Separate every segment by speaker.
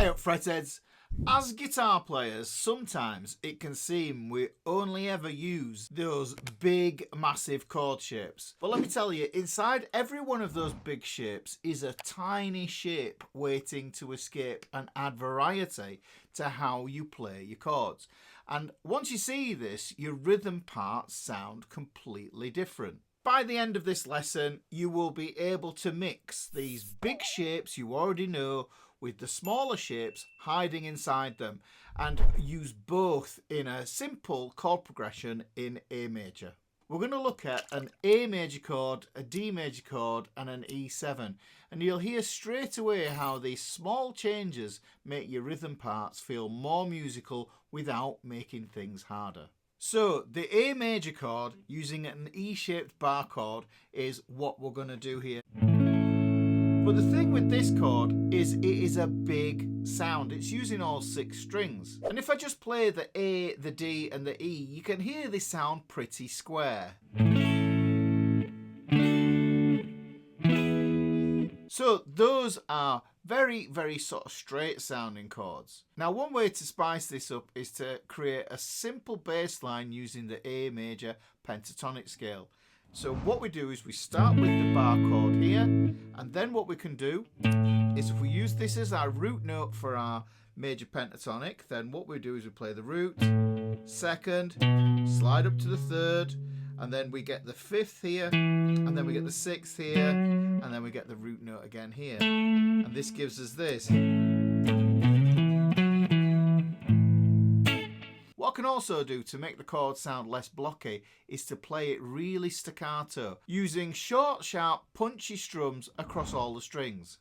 Speaker 1: Eyup Fretheads. As guitar players, sometimes it can seem we only ever use those big, massive chord shapes. But let me tell you, inside every one of those big shapes is a tiny shape waiting to escape and add variety to how you play your chords. And once you see this, your rhythm parts sound completely different. By the end of this lesson, you will be able to mix these big shapes you already know with the smaller shapes hiding inside them and use both in a simple chord progression in A major. We're going to look at an A major chord, a D major chord and an E7, and you'll hear straight away how these small changes make your rhythm parts feel more musical without making things harder. So the A major chord using an E-shaped bar chord is what we're going to do here. But the thing with this chord is it is a big sound. It's using all 6 strings. And if I just play the A, the D and the E, you can hear they sound pretty square. So those are very, very sort of straight sounding chords. Now one way to spice this up is to create a simple bass line using the A major pentatonic scale. So what we do is we start with the bar chord here, and then what we can do is if we use this as our root note for our major pentatonic, then what we do is we play the root, second, slide up to the third, and then we get the 5th here, and then we get the 6th here, and then we get the root note again here. And this gives us this. What I can also do to make the chord sound less blocky is to play it really staccato, using short, sharp, punchy strums across all the strings.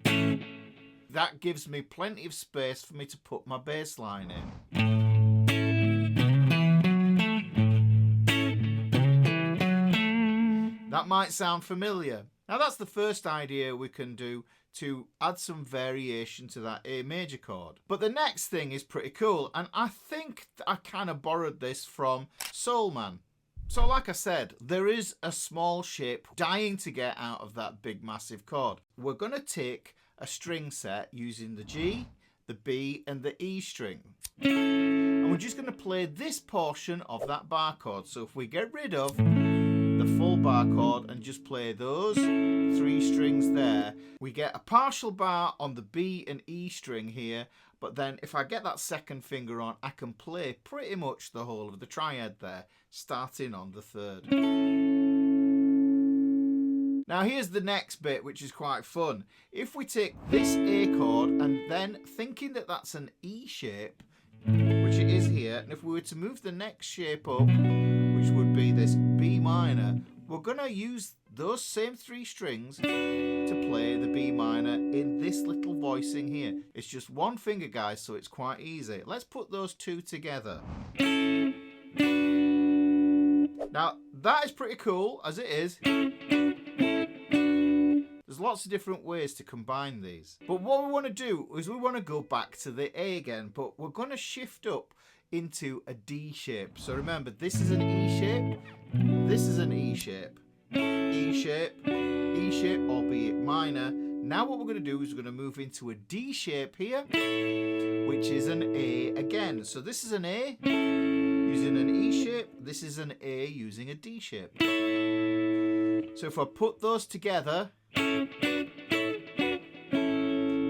Speaker 1: That gives me plenty of space for me to put my bass line in. That might sound familiar. Now that's the first idea we can do to add some variation to that A major chord. But the next thing is pretty cool, and I think I kind of borrowed this from Soul Man. So like I said, there is a small shape dying to get out of that big massive chord. We're going to take a string set using the G, the B and the E string. And we're just going to play this portion of that bar chord. So if we get rid of the full bar chord and just play those 3 strings there, we get a partial bar on the B and E string here, but then if I get that second finger on, I can play pretty much the whole of the triad there, starting on the 3rd. Now here's the next bit, which is quite fun. If we take this A chord and then thinking that that's an E shape, which it is here, and if we were to move the next shape up, which would be this B minor, we're going to use those same 3 strings to play the B minor in this little voicing here. It's just 1 finger, guys, so it's quite easy. Let's put those 2 together. Now, that is pretty cool, as it is. There's lots of different ways to combine these. But what we want to do is we want to go back to the A again, but we're going to shift up into a D shape. So remember, this is an E shape, this is an E shape, E shape, E shape, albeit minor. Now what we're going to do is we're going to move into a D shape here, which is an A again. So this is an A using an E shape, this is an A using a D shape. So if I put those together,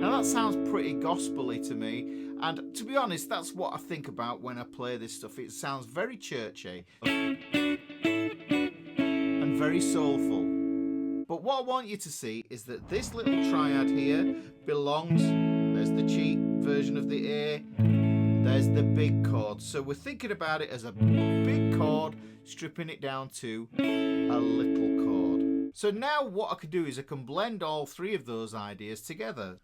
Speaker 1: now that sounds pretty gospel-y to me, and to be honest, that's what I think about when I play this stuff. It sounds very churchy and very soulful. But what I want you to see is that this little triad here belongs, there's the cheap version of the A, there's the big chord. So we're thinking about it as a big chord, stripping it down to a little chord. So now what I can do is I can blend all 3 of those ideas together.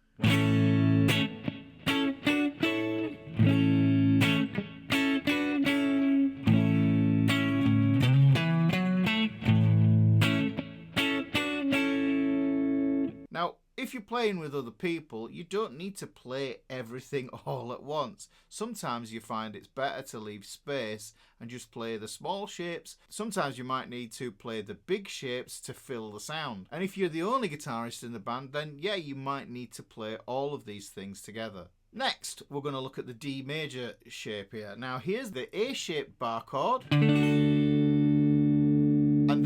Speaker 1: Now, if you're playing with other people, you don't need to play everything all at once. Sometimes you find it's better to leave space and just play the small shapes. Sometimes you might need to play the big shapes to fill the sound. And if you're the only guitarist in the band, then yeah, you might need to play all of these things together. Next, we're going to look at the D major shape here. Now, here's the A-shaped bar chord. And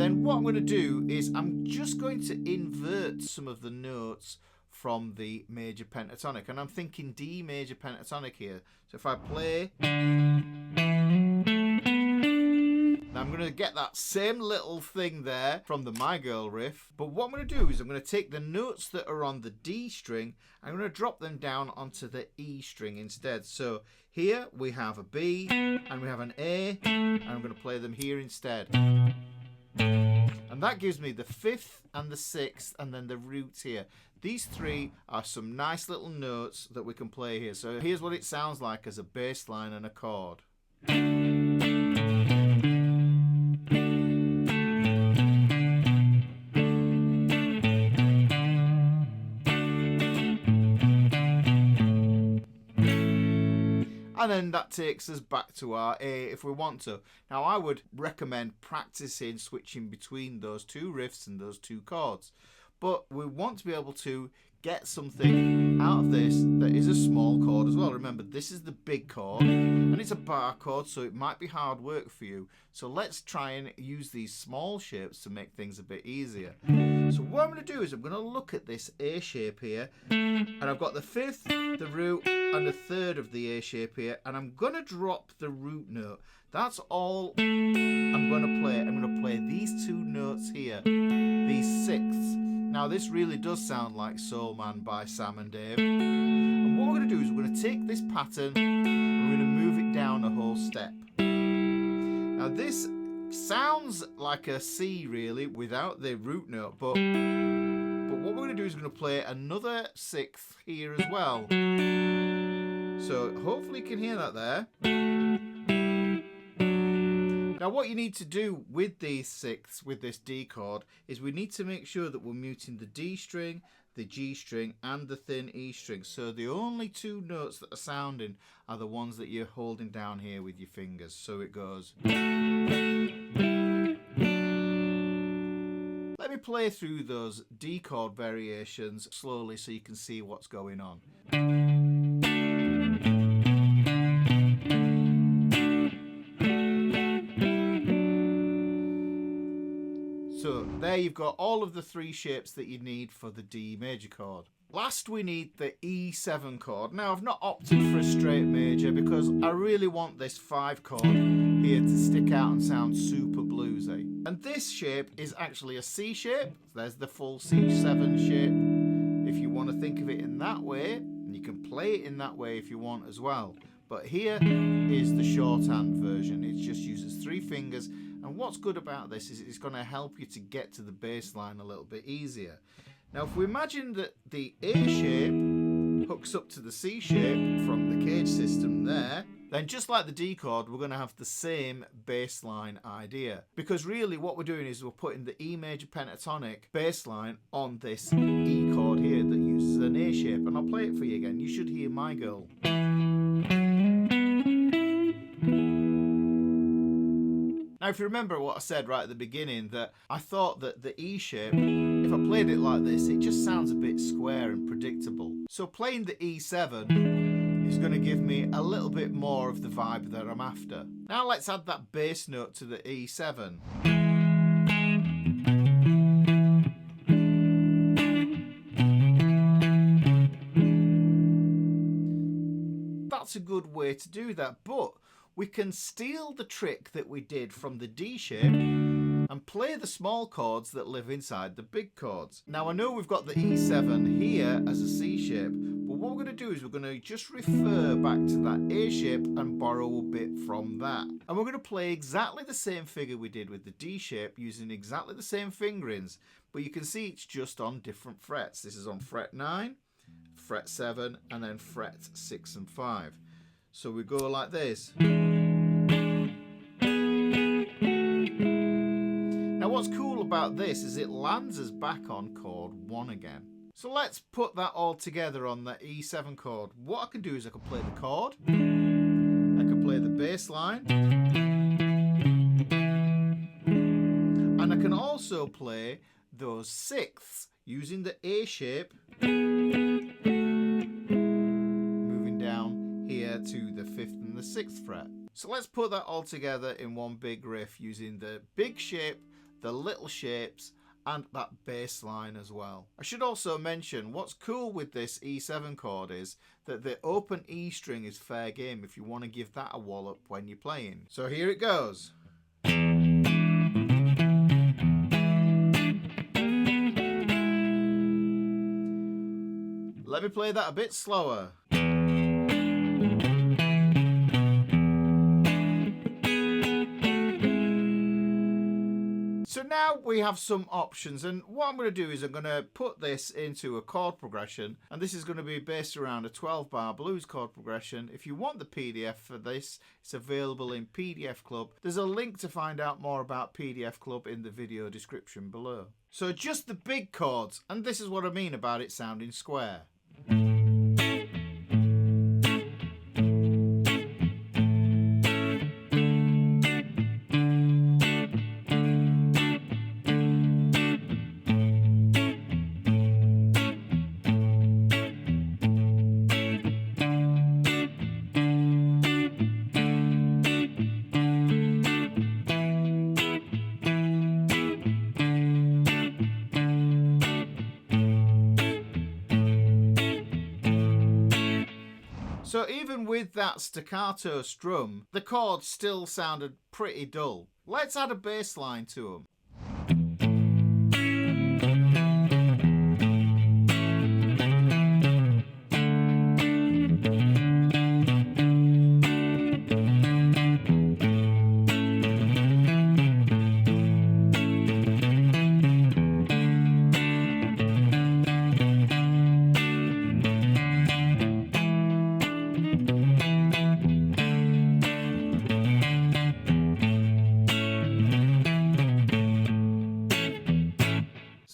Speaker 1: then what I'm going to do is I'm just going to invert some of the notes from the major pentatonic. And I'm thinking D major pentatonic here. So if I play, now I'm going to get that same little thing there from the My Girl riff. But what I'm going to do is I'm going to take the notes that are on the D string, I'm going to drop them down onto the E string instead. So here we have a B and we have an A, and I'm going to play them here instead. And that gives me the 5th and the 6th and then the roots here. These three are some nice little notes that we can play here. So here's what it sounds like as a bass line and a chord. And then that takes us back to our A if we want to. Now I would recommend practicing switching between those two riffs and those two chords. But we want to be able to get something out of this that is a small chord as well. Remember, this is the big chord and it's a bar chord, so it might be hard work for you. So let's try and use these small shapes to make things a bit easier. So what I'm going to do is I'm going to look at this A shape here, and I've got the 5th, the root and the 3rd of the A shape here, and I'm going to drop the root note. That's all I'm going to play. I'm going to play these two notes here, these 6ths. Now this really does sound like Soul Man by Sam and Dave. And what we're going to do is we're going to take this pattern and we're going to move it down a whole step. Now this sounds like a C really without the root note, but what we're going to do is we're going to play another 6th here as well. So hopefully you can hear that there. Now what you need to do with these 6ths, with this D chord, is we need to make sure that we're muting the D string, the G string and the thin E string. So the only two notes that are sounding are the ones that you're holding down here with your fingers. So it goes. Let me play through those D chord variations slowly so you can see what's going on. So there you've got all of the 3 shapes that you need for the D major chord. Last we need the E7 chord. Now I've not opted for a straight major because I really want this 5 chord here to stick out and sound super bluesy. And this shape is actually a C shape. There's the full C7 shape if you want to think of it in that way, and you can play it in that way if you want as well. But here is the shorthand version. It just uses 3 fingers. And what's good about this is it's going to help you to get to the bass line a little bit easier. Now if we imagine that the A shape hooks up to the C shape from the cage system there, then just like the D chord, we're going to have the same bass line idea. Because really what we're doing is we're putting the E major pentatonic bass line on this E chord here that uses an A shape. And I'll play it for you again. You should hear My Girl. Now if you remember what I said right at the beginning, that I thought that the E shape, if I played it like this, it just sounds a bit square and predictable. So playing the E7 is going to give me a little bit more of the vibe that I'm after. Now let's add that bass note to the E7. That's a good way to do that, but we can steal the trick that we did from the D shape and play the small chords that live inside the big chords. Now I know we've got the E7 here as a C shape, but what we're going to do is we're going to just refer back to that A shape and borrow a bit from that. And we're going to play exactly the same figure we did with the D shape using exactly the same fingerings, but you can see it's just on different frets. This is on fret 9, fret 7 and then fret 6 and 5. So we go like this. Now what's cool about this is it lands us back on chord 1 again. So let's put that all together on the E7 chord. What I can do is I can play the chord, I can play the bass line, and I can also play those 6ths using the A shape, moving to the 5th and the 6th fret. So let's put that all together in one big riff using the big shape, the little shapes, and that bass line as well. I should also mention what's cool with this E7 chord is that the open E string is fair game if you want to give that a wallop when you're playing. So here it goes. Let me play that a bit slower. So now we have some options, and what I'm going to do is I'm going to put this into a chord progression, and this is going to be based around a 12-bar blues chord progression. If you want the PDF for this, it's available in PDF Club. There's a link to find out more about PDF Club in the video description below. So just the big chords, and this is what I mean about it sounding square. So even with that staccato strum, the chords still sounded pretty dull. Let's add a bass line to them.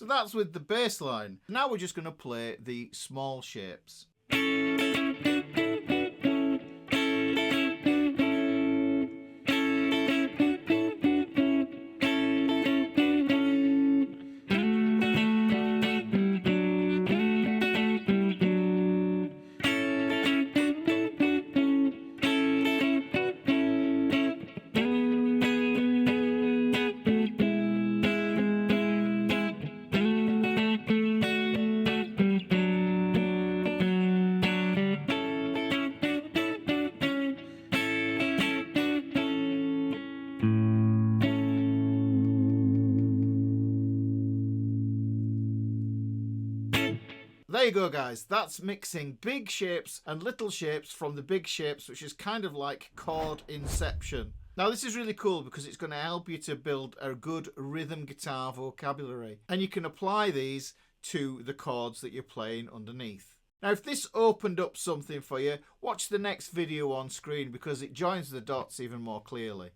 Speaker 1: That's with the bass line. Now we're just going to play the small shapes. There you go, guys. That's mixing big shapes and little shapes from the big shapes, which is kind of like chord inception. Now this is really cool because it's going to help you to build a good rhythm guitar vocabulary, and you can apply these to the chords that you're playing underneath. Now if this opened up something for you, watch the next video on screen because it joins the dots even more clearly.